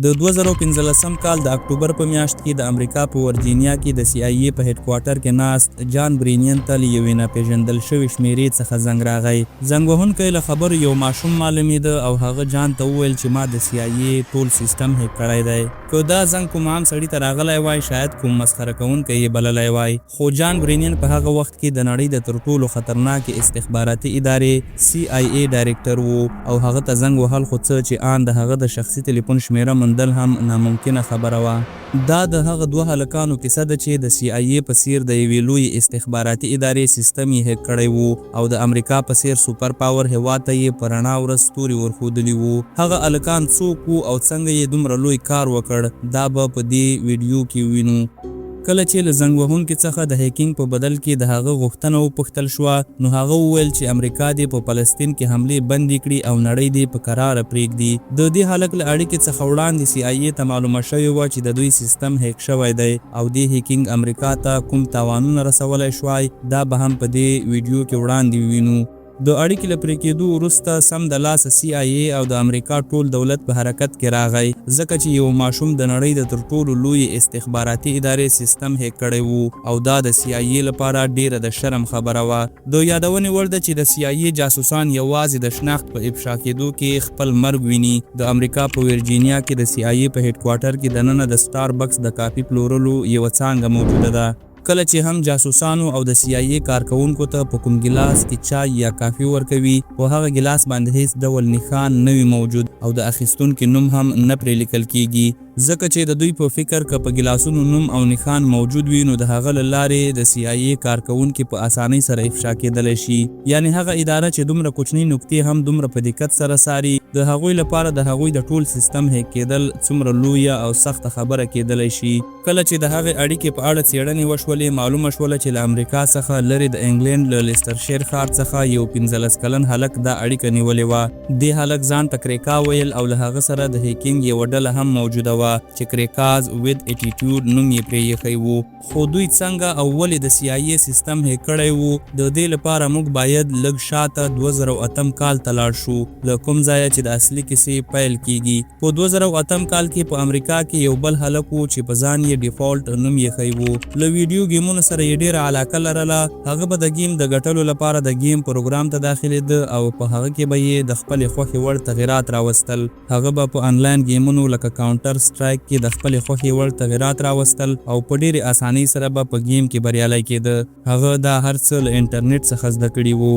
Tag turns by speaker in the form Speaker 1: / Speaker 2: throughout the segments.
Speaker 1: د 2015 کال د اکتوبر په میاشت کې د امریکا په ورجینیا کې د CIA په هډ کوارټر کې ناست جان برینین ته له یوې ناپېژندل شوې شمیرې څخه زنګ راغی. زنګ وهونکی له خبرو یو ماشوم معلومېده او هغه جان ته وویل چې ما د CIA ټول سیسټم هیک کړی دی. که دا زنګ کوم عام سړي ته راغلی وای شاید کوم مسخره کوونکی یې بللی وای، خو جان برینین په هغه وخت کې د نړۍ د تر ټولو خطرناکې استخباراتي ادارې CIA ډایرکټر و او هغه ته زنګ وهل خو څه چې آن د هغه د شخصي تلیفون شمیره مندل هم ناممکنه خبره وه. دا د هغه دوه هلکانو کیسه ده چې د CIA په څیر د یوې لویې استخباراتي ادارې سیسټم یې هیک کړی و او د امریکا په څیر سوپر پاور هیواد ته یې په رڼا ورځ ستوري ورښودلي وو. هغه هلکان څوک وو او څنګه یې دومره لوی کار وکړ، دا به په دې ویډیو کې وینو. کله چې له زنګ وهونکي څخه د هیکینګ په بدل کې د هغه غوښتنه وپوښتل شوه، نو هغه وویل چې امریکا دې په فلسطین کې حملې بندې کړي او نړۍ دې په کراره پرېږدي. د دې هلک له اړیکې څخه وړاندې CIA ته معلومه شوې وه چې د دوی سیسټم هیک شوی دی او دې هیکینګ امریکا ته کوم تاوانونه رسولی شوای، دا به هم په دې ویډیو کې وړاندې وینو. د اړیکې له پرې کېدو وروسته سم د لاسه CIA او د امریکا ټول دولت په حرکت کې راغی، ځکه چې یو ماشوم د نړۍ د تر ټولو لویې استخباراتي ادارې سیسټم هیک کړی وو او دا د CIA لپاره ډیره د شرم خبره وه. د یادونې وړ ده چې د CIA جاسوسان یوازې د شناخت په افشا کېدو کې خپل مرګ ویني. د امریکا په ورجینیا کې د CIA په هډ کوارټر کې دننه د سټار بکس د کافي پلورلو یوه څانګه موجوده ده. کله چې هم جاسوسانو او د CIA کارکونکو ته په کوم ګلاس کې چای یا کافي ورکوي، په هغه ګلاس باندې هیڅ ډول نښان نه وي موجود او د اخیستونکي نوم هم نه پرې لیکل کیږي، ځکه چې د دوی په فکر که په ګلاسونو نوم او نښان موجود وي نو د هغه له لارې د CIA کارکونکي په اسانۍ سره افشا کېدلی شي. یعنی هغه اداره چې دومره کوچنۍ نکتې هم دومره په دقت سره څاري، د هغوی لپاره د هغوی د ټول سیسټم هیک کېدل څومره لویه او سخته خبره کېدلی شي. کله چې د هغې اړیکې په اړه څېړنې وشولې، معلومه شوله چې له امریکا څخه لرې د انګلینډ له لیسټرشیر ښار څخه یو 15 کلن هلک دا اړیکه نیولې وه. دې هلک ځان ته کریکا ویل او له هغه سره د هیکینګ یوه ډله هم موجوده وه چې کریکاز وید اټیټیوډ نوم یې پرې ایښی وو. خو دوی څنګه او ولې د CIA سیسټم هیک کړی وو، د دې لپاره موږ باید لږ شاته 2008 کال ته لاړ شو، له کوم ځایه چې د اصلي کیسې پیل کیږي. په 2008 کال کې په امریکا کې یو بل هلک وو چې په ځان یې ډیفالټ نوم یې ایښی وو. له ویډیو ګیمونو سره یې ډیره علاقه لرله. هغه به د گیم د ګټلو لپاره د گیم پروګرام ته داخلېده او په هغه کې به یې د خپلې خوښې وړ تغیرات راوستل. هغه به په آنلاین گیمونو لکه کاونټر سټرایک کې د خپلې خوښې وړ تغیرات راوستل او په ډیرې اسانۍ سره به په گیم کې بریالی کېده. هغه دا هر څه له انټرنیټ څخه زده کړي وو.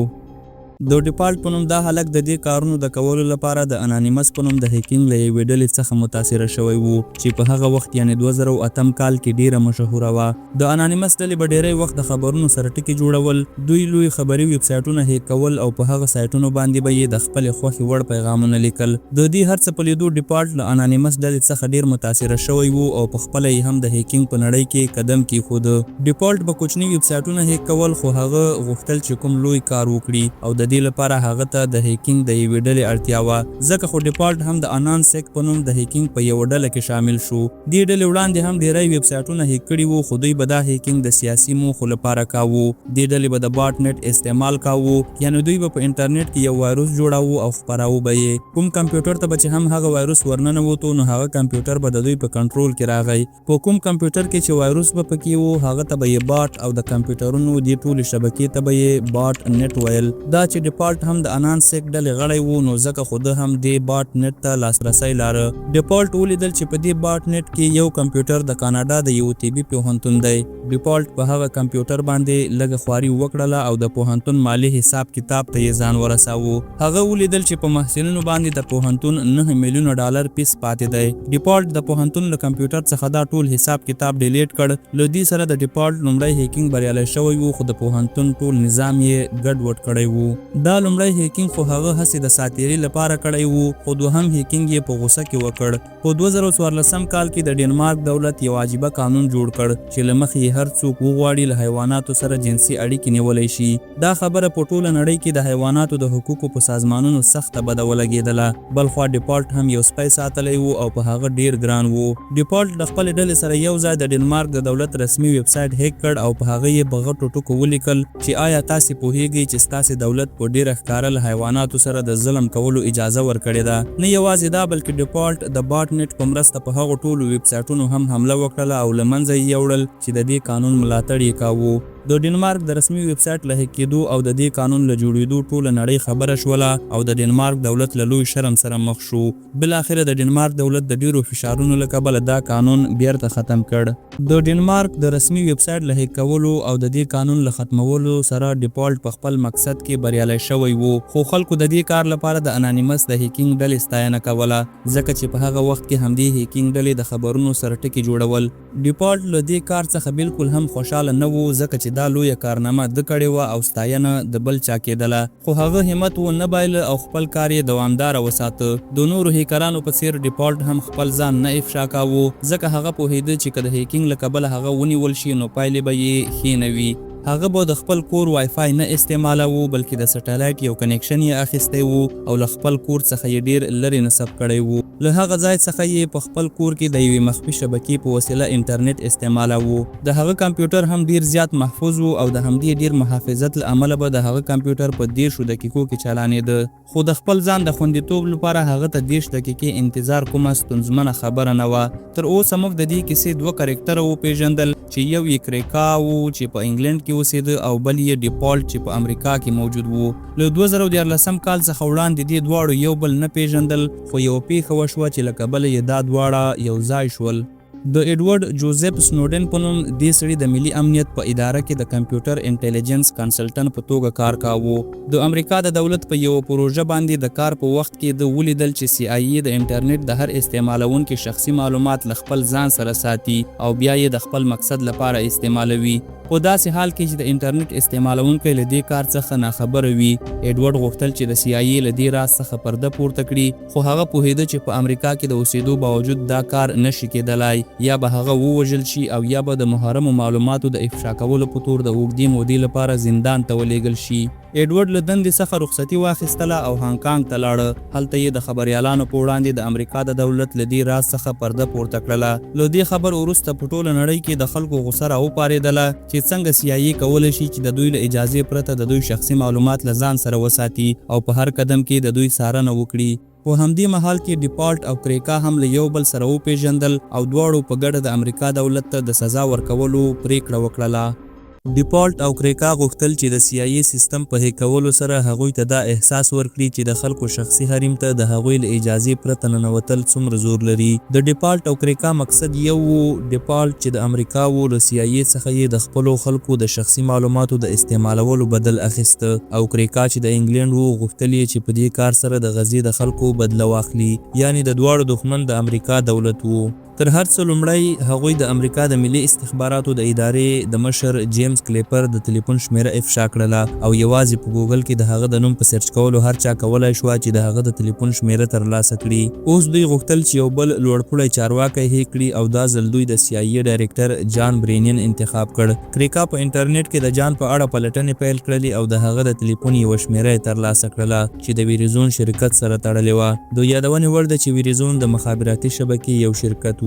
Speaker 1: د ډیفالټ په نوم دا هلک د دې کارونو د کولو لپاره د انانیمس په نوم د هیکینګ له یوې ډلې څخه متاثره شوی وو چې په هغه وخت یعنی 2008 کال کې ډیره مشهوره وه. د انانیمس ډلې به ډیری وخت د خبرونو سره ټکي جوړول، دوی لوی خبري ویب سایټونه هیک کول او په هغه سایټونو باندې به یې د خپلې خوښې وړ پیغامونه لیکل. د دې هر څه په لیدو ډیفالټ له انانیمس ډلې څخه ډیر متاثره شوی وو او په خپله یې هم د هیکینګ په نړۍ کې قدم کېښوده. ډیفالټ به کوچني ویب سایټونه هیک کول، خو هغه غوښتل چې کوم لوی کار وکړي او د دې لپاره هغه ته د هیکینګ د یوې ډلې اړتیا وه، ځکه خو ډیفالټ هم د انان سیک په نوم د هیکینګ په یوه ډله کې شامل شو. دې ډلې وړاندې هم ډیری ویب سایټونه هیک کړي وو، خو دوی به دا هیکینګ د سیاسي موخو لپاره کاوه. دې ډلې به د باټ نټ استعمال کاوه، یعنی دوی به په انټرنیټ کې یو وایروس جوړاوه او خپراوه به یې. کوم کمپیوټر ته به چې هم هغه وایروس ورننوتو نو هغه کمپیوټر به د دوی په کنټرول کې راغی. په کوم کمپیوټر کې چې وایروس به پکې وو هغه ته به یې باټ او د کمپیوټرونو دې ټولې شبکې ته به یې باټ نټ ویل. دا چې ډیفالټ هم د انان سیک ډلې غړی وو نو ځکه خو ده هم دې باټ نټ ته لاسرسی لاره. ډیفالټ ولیدل چې په دې باټ نټ کې یو کمپیوټر د کاناډا د یو طبي پوهنتون دی. ډیفالټ په هغه کمپیوټر باندې لږه خواري وکړله او د پوهنتون مالي حساب کتاب ته یې ځان ورساوه. هغه ولیدل چې په محصلینو باندې د پوهنتون 9 میلیونه ډالر پیس پاتې دی. ډیفالټ د پوهنتون له کمپیوټر څخه دا ټول حساب کتاب ډیلیټ کړ. له دې سره د ډیفالټ لومړی هیکینګ بریالی شوی وو، خو د پوهنتون ټول نظام یې ګډوډ کړی وو. دا لومړی هیکینګ خو هغه هسې د ساتیري لپاره کړی وو، خو دوهم هیکینګ یې په غوسه کې وکړ. په 2014 کال کې د ډنمارک دولت یو عجیبه قانون جوړ کړ چې له مخې یې هر څوک وغواړي له حیواناتو سره جنسي اړیکې نیولی شي. دا خبره په ټوله نړۍ کې د حیواناتو د حقوقو په سازمانونو سخته بده ولګېدله. بلخوا ډیفالټ هم یو سپی ساتلی وو او په هغه ډیر ګران وو. ډیفالټ د خپلې ډلې سره یو ځای د ډنمارک د دولت رسمي ویب سایټ هیک کړ او په هغه یې په غټو ټکو ولیکل چې آیا تاسې پوهیږئ چې ستاسې دولت دولت په ډیر ښکاره له حیواناتو سره د ظلم کولو اجازه ورکړې ده. نه یوازې دا بلکې ډیفالټ د باټ نت په مرسته په هغو ټولو ویب سایټونو هم حمله وکړله او له منځه یې یوړل چې د دې قانون ملاتړ یې کاوه. د ډنمارک د رسمي ویب سایټ له هک کېدو او د دې قانون له جوړېدو ټوله نړۍ خبره شوله او د ډنمارک دولت له لوی شرم سره مخ شو. بالاخره د ډنمارک دولت د ډیرو فشارونو له کبله دا قانون بیرته ختم کړ. د ډنمارک د رسمي ویب سایټ له هک کولو او د دې قانون له ختمولو سره ډیفالټ په خپل مقصد کې بریالی شوی وو، خو خلکو د دې کار لپاره د انانیمس د هیکینګ ډلې ستاینه کوله، ځکه چې په هغه وخت کې همدې هیکینګ ډلې د خبرونو سره ټکي جوړول. ډیفالټ له دې کار څخه بالکل هم خوشاله نه و، ځکه چې دا لویه کارنامه د کړې وه او ستاینه د بل چا کېدله، خو هغه همت و نه بایله او خپل کار یې دوامداره وساته. د نورو هیکرانو په څیر ډیفالټ هم خپل ځان نه افشا کاوه، ځکه هغه پوهېده چې که د هیکینګ له کبله هغه ونیول شي نو پایلې به یې ښې نه وي. هغه به د خپل کور وای فای نه استعمالوه، بلکې د سټلایټ یو کنیکشن یې اخیستی و او له خپل کور څخه یې ډیر لرې نصب کړی و. له هغه ځای څخه یې په خپل کور کې د یوې مخفي شبکې په وسیله انټرنیټ استعمالوه. د هغه کمپیوټر هم ډیر زیات محفوظ و او د همدې ډیر محافظت له امله به د هغه کمپیوټر په 30 دقیقو کې چلانېده، خو د خپل ځان د خوندیتوب لپاره هغه ته 30 دقیقې انتظار کومه ستونزمنه خبره نه وه. تر اوسه موږ د دې کیسې 2 کرکټره وپېژندل چې یو یې کرېکا و چې په انګلند کې اوسېده او بل یې ډیفالټ چې په امریکا کې موجود وو. له 2014 کال څخه وړاندې دې دواړو یو بل نه پیژندل، خو یوه پیښه وشوه چې له کبله یې دا دواړه یو ځای شول. د ایډورډ جوزف سنوډن په نوم دې سړي د ملي امنیت په اداره کې د کمپیوټر انټیلیجنس کنسلټنټ په توګه کار کاوه. د امریکا د دولت په یو پروژه باندې د کار په وخت کې د ولیدل چې سی آی ای د انټرنیټ د هر استعمالونکي شخصي معلومات له خپل ځان سره ساتي او بیا یې د خپل مقصد لپاره استعمالوي. په داسې حال کې چې د انټرنیټ استعمالونکی له دې کار څخه ناخبره وي، ایډورډ غوښتل چې د سی آی ای له دې راز څخه پرده پورته کړي، خو هغه پوهېده چې په امریکا کې د اوسېدو باوجود دا کار نشي کېدلی، یا به هغه ووژل شي او یا به د محرمو معلوماتو د افشا کولو په تور د اوږدې مودې لپاره زندان ته ولېږل شي. ایډورډ له دندې څخه رخصتي واخیستله او هانګ ته لاړه. هلته یې د خبریالانو په وړاندې د امریکا د دولت له دې راز څخه پرده پورته کړله. له دې خبر وروسته په ټوله نړۍ کې د خلکو غوسه راوپارېدله چې څنګه سی آی ای کولی شي چې د دوی له اجازې پرته د دوی شخصي معلومات له ځان سره وساتي او په هر قدم کې د دوی څارنه وکړي. په همدې مهال کې ډیفالټ او کریکا هم له یو بل سره وپېژندل او دواړو په ګډه د امریکا دولت ته د سزا ورکولو پریکړه وکړله. ډیفالټ او کریکا غوښتل چې د سی آی ای سیستم په هیک کولو سره هغوی ته دا احساس ورکړي چې د خلکو شخصي حریم ته د هغوی له اجازې پرته ننوتل څومره زور لري. د ډیفالټ او کریکا مقصد یو و، ډیفالټ چې د امریکا و، له سی آی ای څخه یې د خپلو خلکو د شخصي معلوماتو د استعمالولو بدل اخیسته، او کریکا چې د انګلند و غوښتل یې چې په دې کار سره د غزې د خلکو بدله واخلي، یعنی د دواړو دښمن د امریکا دولت و. تر هر څه لومړی هغوی د امریکا د ملي استخباراتو د ادارې د مشر جیمز کلیپر د تلیفون شمیره افشا کړله او یوازې په ګوګل کې د هغه د نوم په سرچ کولو هر چا کولی شوه چې د هغه د تلیفون شمیره ترلاسه کړي. اوس دوی غوښتل چې یو بل لوړپوړی چارواکی هیک کړي او دا ځل دوی د سی آی ای ډایرکټر جان برینین انتخاب کړ. کریکا په انټرنیټ کې د جان په اړه پلټنې پیل کړلې او د هغه د تلیفون یوه شمیره یې ترلاسه کړله چې د ویریزون شرکت سره تړلې وه. د یادونې وړ ده چې ویریزون د مخابراتي شبکې یو شرکت و.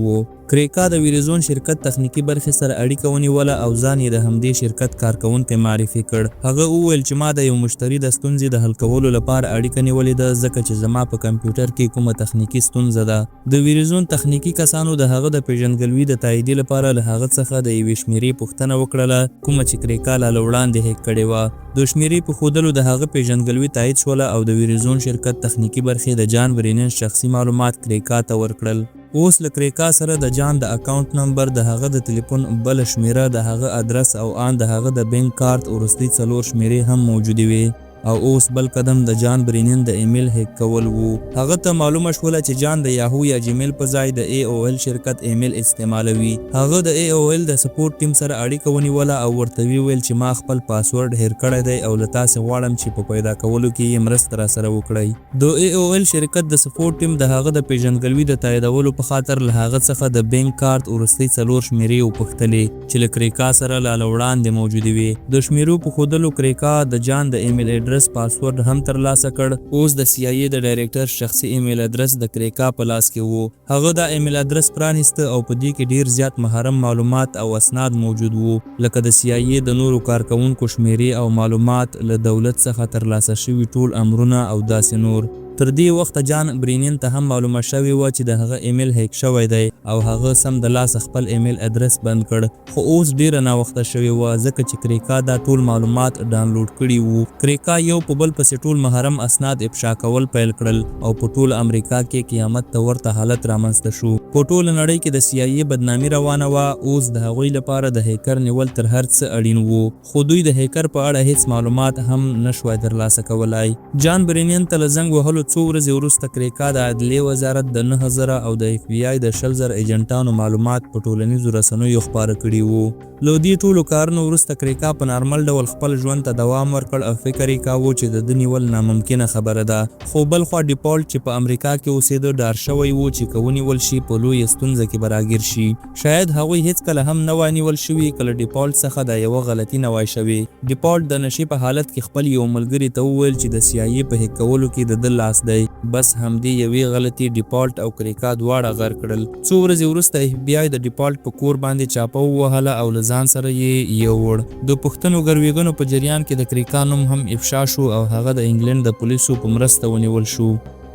Speaker 1: کریکا د ویریزون شرکت تخنیکی برخې سره اړیکه ونیوله او ځان یې د همدې شرکت کارکوونکی معرفي کړ. هغه وویل چې ما د یو مشتری د ستونزې د حل کولو لپاره اړیکه نیولې ده، ځکه چې زما په کمپیوټر کې کومه تخنیکی ستونزه ده. د ویریزون تخنیکی کسانو د هغه د پیژندګلوي د تاییدي لپاره له هغه څخه د یوې شمیرې پوښتنه وکړله کومه چې کریکا لا وړاندې هیک کړې وه. د شمیرې په ښودلو د هغه پیژندګلوي تایید شوله او د ویریزون شرکت تخنیکی برخې د جان برینین شخصي معلومات کریکا ته ورکړل. اوس له کریکا سره د جان د اکاونټ نمبر، د هغه د تلیفون بل شمیره، د هغه ادرس او ان د هغه د بینک کارت وروستۍ 4 شمیرې هم موجودې وي. او اوس بل قدم د جان برینین د ایمیل هیک کول وو. هغه ته معلومه شوله چې جان د یاهو یا جیمیل په ځای د ای او ال شرکت ایمیل استعمالوي. هغه د ای او ال د سپورټ ټیم سره اړیکه ونیوله او ورته ویل چې ما خپل پاسورډ هیر کړی دی او له تاسې غواړم چې په پیدا کولو کې یې مرسته راسره وکړئ. د ای او ال شرکت د سپورټ ټیم د هغه د پیژندګلوي د تاییدولو په خاطر له هغه څخه د بینک کارت وروستۍ 4 شمیرې وپوښتلې چې له کریکا سره لا وړاندې موجودې وي. د شمیرو په ښودلو کریکا د جان د ایمیل اډرس اډرس پاسورډ هم ترلاسه کړ. اوس د سی آی ای د ډایریکټر شخصي ایمیل اډرس د کریکا په لاس کې وو. هغه دا ایمیل اډرس پرانیسته او په دې کې ډیر زیات محرم معلومات او اسناد موجود وو، لکه د سی آی ای د نورو کارکونکو شمیرې او معلومات، له دولت څخه ترلاسه شوي ټول امرونه او داسې نور. تر دې وخته جان برینین ته هم معلومه شوې وه چې د هغه ایمیل هیک شوی دی او هغه سم د لاسه خپل ایمیل ادرس بند کړ. خو اوس ډیره ناوخته شوې وه ځکه چې کریکا دا ټول معلومات ډاونلوډ کړي وو. کریکا یو په بل پسې ټول محرم اسناد افشا کول پیل کړل او په ټول امریکا کې قیامت ته ورته حالت رامنځته شو. په ټول نړۍ کې د سی آی ای بدنامي روانه وه. اوس د هغوی لپاره د هیکر نیول تر هر څه اړین وو، خو دوی د هیکر په اړه هیڅ معلومات هم نشوای ترلاسه کولای. جان برینین ته له زنګ وهلو څو ورځې وروسته کریکا د عدلیې وزارت د 9000 او د اف بی آی د 20000 ایجنټانو معلومات په ټولنیزو رسنیو خپاره کړي وو. له دې ټولو کارونو وروسته کریکا په نارمل ډول خپل ژوند ته دوام ورکړ او فکر یې کاوه چې د ده نیول ناممکنه خبره ده. خو بل خوا ډیپالټ چې په امریکا کې اوسېده ډار شوی وو چې که ونیول شي په لویه ستونزه کې به راګیر شي. شاید هغوی هیڅکله هم نه وای نیول شوي که له ډیپالټ څخه دا یوه غلطي نه وای شوې. ډیپالټ د نشې په حالت کې خپل یو ملګري ته وویل چې د سی آی ای په هیک کولو کې د ده لاس دی. بس همدې یوې غلطي ډیپالټ او کریکا دواړه غر کړل. څو ورځې وروسته اف بی آی د ډیپالټ په کور باندې چاپه ووهله او له ځان سره یې یووړ. د پوښتنو ګرویږنو په جریان کې د کریکا نوم هم افشا شو او هغه د انګلند د پولیسو په مرسته ونیول شو.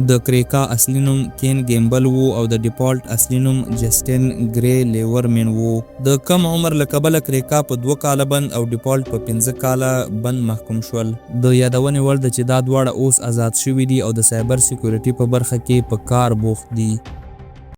Speaker 1: د کریکا اصلي نوم کین ګیمبل وو او د ډیپالټ اصلي نوم جسټن ګری لیورمن وو. د کم عمر له کبله کریکا په 2 کاله بند او ډیپالټ په 15 کاله بند محکوم شول. د یادونې وړ ده چې دا دواړه اوس آزاد شوي دي او د سایبر سیکیورټي په برخه کې په کار بوخت دي.